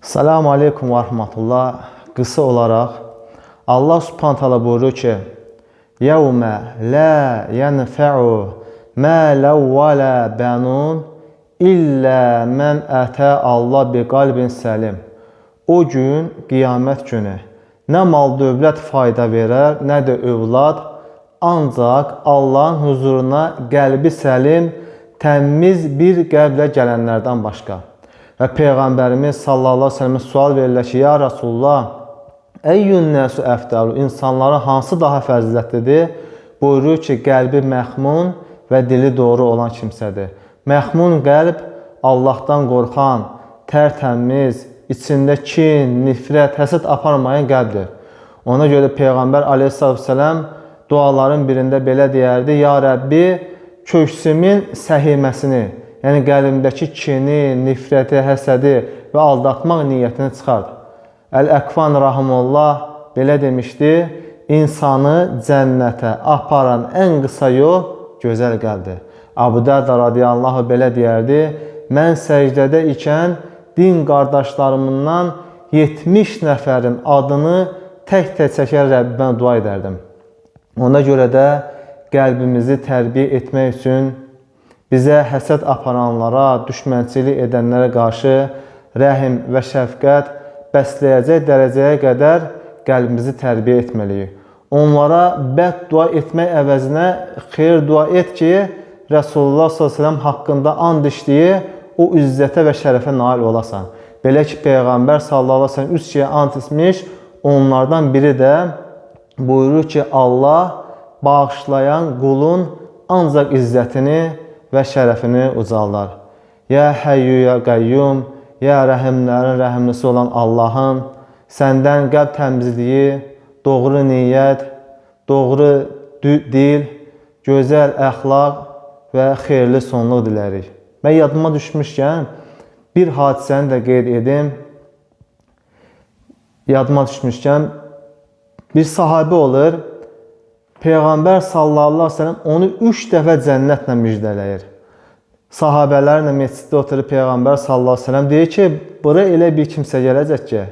Selamun Aleyküm ve Rahmetullah. Qısa olaraq Allah Subhanahu taala buyurur ki: "Yevme la yenfe'u mâlen ve la benun illa men ətə Allah bi qalbin səlim." O gün, qiyamət günü, nə mal dövlət fayda verər, nə də övlad, ancaq Allahın huzuruna qəlbi səlim, təmiz bir qəlblə gələnlərdən başqa. Və Peyğəmbərimiz sallallahu aleyhi ve sellemə sual verirlər ki, ya Rasulullah, əyyün nəsu əfdalu, insanlara hansı daha fəzilətlidir? Buyurur ki, qəlbi məxmun və dili doğru olan kimsədir. Məxmun qəlb Allahdan qorxan, tərtəmiz, içində kin, nifrət, həsəd aparmayan qəlbdir. Ona görə Peyğəmbər aleyhissalatü vesselam duaların birində belə deyərdi, ya Rəbbi, köksümün səhiməsini, yəni qəlbimdəki kini, nifrəti, həsədi və aldatmaq niyyətini çıxart. Əl-Əkvan rahimehullah belə demişdi, insanı cənnətə aparan ən qısa yol gözəl qəlbdir. Əbu Dərdə radiyallahu belə deyərdi, mən səcdədə ikən din qardaşlarımdan 70 nəfərin adını tək-tək çəkər Rəbbimə dua edərdim. Ona görə də qəlbimizi tərbiyə etmək üçün bizə həsəd aparanlara, düşmənçilik edənlərə qarşı rəhim və şəfqət bəsləyəcək dərəcəyə qədər qəlbimizi tərbiyə etməliyik. Onlara bəd dua etmək əvəzinə xeyir dua et ki, Rasulullah s.ə.v haqqında and içdiyi o izzətə və şərəfə nail olasan. Belə ki, Peyğəmbər sallallahu aleyhi ve sellem 3 şeyə and içmiş, onlardan biri də buyurur ki, Allah bağışlayan qulun ancaq izzətini və şərəfini ucaldar. Ya Həyyü, ya Qayyum, ya rəhimlərin rəhimlisi olan Allahım, səndən qəlb təmizliyi, doğru niyyət, doğru dil, gözəl əxlaq və xeyirli sonluq dilərik. Mən yadıma düşmüşkən, bir hadisəni də qeyd edim. Yadıma düşmüşkən, bir sahabi olur, Peyğəmbər sallallahu aleyhi ve sellem onu 3 dəfə cənnətlə müjdələyir. Sahabələrlə məsciddə oturub Peyğəmbər sallallahu aleyhi ve sellem deyir ki, bura elə bir kimsə gələcək ki,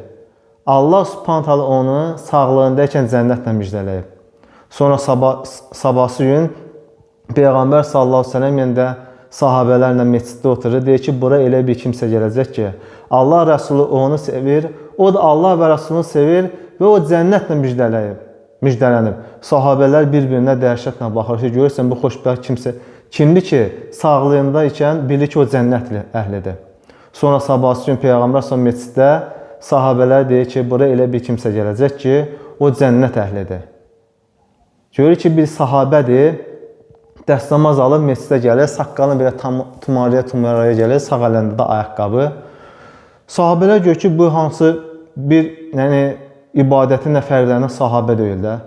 Allah subhanahu taala onu sağlığındaykən cənnətlə müjdələyib. Sonra sabahsı gün Peyğəmbər sallallahu aleyhi ve sellem yenə də sahabələrlə məsciddə oturur, deyir ki, bura elə bir kimsə gələcək ki, Allah Rəsulü onu sevir, o da Allah və Rəsulunu sevir və o cənnətlə müjdələnib. Sahabələr bir-birinə dəhşətlə baxır ki, görürsən bu xoşbəxt kimsə kimdir ki, sağlığında ikən bilir ki, o cənnət əhlidir. Sonra sabahsı gün Peyğəmbər sallallahu əleyhi və səlləm məsciddə sahabələr deyir ki, bura elə bir kimsə gələcək ki, o cənnət əhlidir. Görür ki, bir sahabədir, dəstəmaz alıb məscidə gəlir, saqqalını belə tumaraya gəlir, sağ əlində də ayaqqabı. Sahabələr görür ki, bu hansı bir ibadətin nəfərlərinə sahabə deyil də.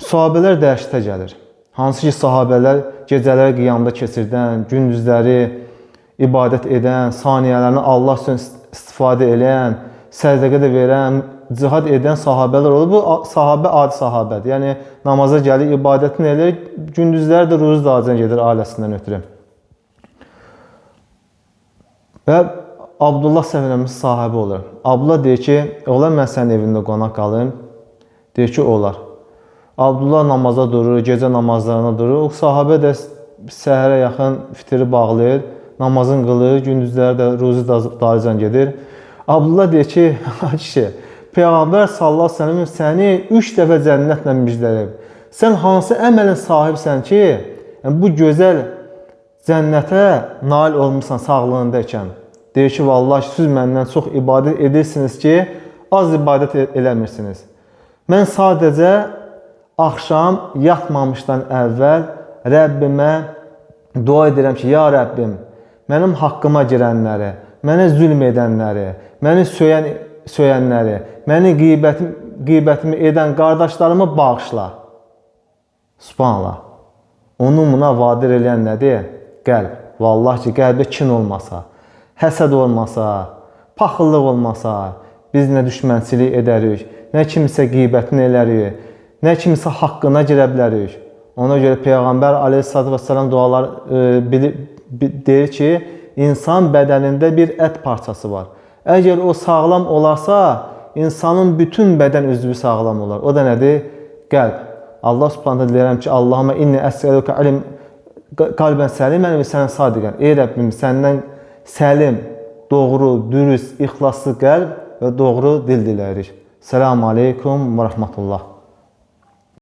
Sahabələr dəhşətə gəlir. Hansı ki, sahabələr gecələri qiyamda keçirdən, gündüzləri ibadət edən, saniyələrini Allah üçün istifadə edən, sədəqə də verən, cihad edən sahabələr olur. Bu sahabə adi sahabədir. Yəni, namaza gəlir, ibadətini edir, gündüzləri də ruzi dağcına gedir ailəsindən ötürü. Və Abdullah səfərəmiz sahibi olur. Abdullah deyir ki, olar mən sənin evində qonaq qalım. Deyir ki, olar. Abdullah namaza durur, gecə namazlarına durur. O sahabə də səhərə yaxın fitiri bağlayır, namazını qılır, gündüzləri də ruzi dağcına gedir. Abdullah deyir ki, kişi, Peyğəmbər sallallahu aleyhi ve sellem səni 3 dəfə cənnətlə müjdələyib. Sən hansı əməlin sahibsən ki, bu gözəl cənnətə nail olmuşsan sağlığındaykən? Deyir ki, vallahi siz məndən çox ibadət edirsiniz ki, az ibadət eləmirsiniz. Mən sadəcə axşam yatmamışdan əvvəl Rəbbimə dua edirəm ki, ya Rəbbim, mənim haqqıma girənləri, mənə zülm edənləri, məni söyənləri, məni qeybətimi edən qardaşlarımı bağışla. Subhanallah. Onun buna vadir eləyən nədir? Qəlb. Vallahi ki, qəlbə kin olmasa, həsəd olmasa, paxıllıq olmasa, biz nə düşmənçilik edərik, nə kimsə qeybətini elərik, nə kimsə haqqına girə bilərik. Ona görə Peyğəmbər aleyhissalatü vesselam dualar deyir ki, insan bədənində bir ət parçası var. Əgər o sağlam olarsa, insanın bütün bədən üzvü sağlam olar. O da nədir? Qəlb. Allah Subhanahu deyirəm ki, Allahumma inni əs'əluka ilm qalbən səlimən və sənə sadiqən. Ey Rəbbim, səndən səlim, doğru, dürüst, ixlaslı qəlb və doğru dil diləyirik. Selamun aleykum və rəhmətullah.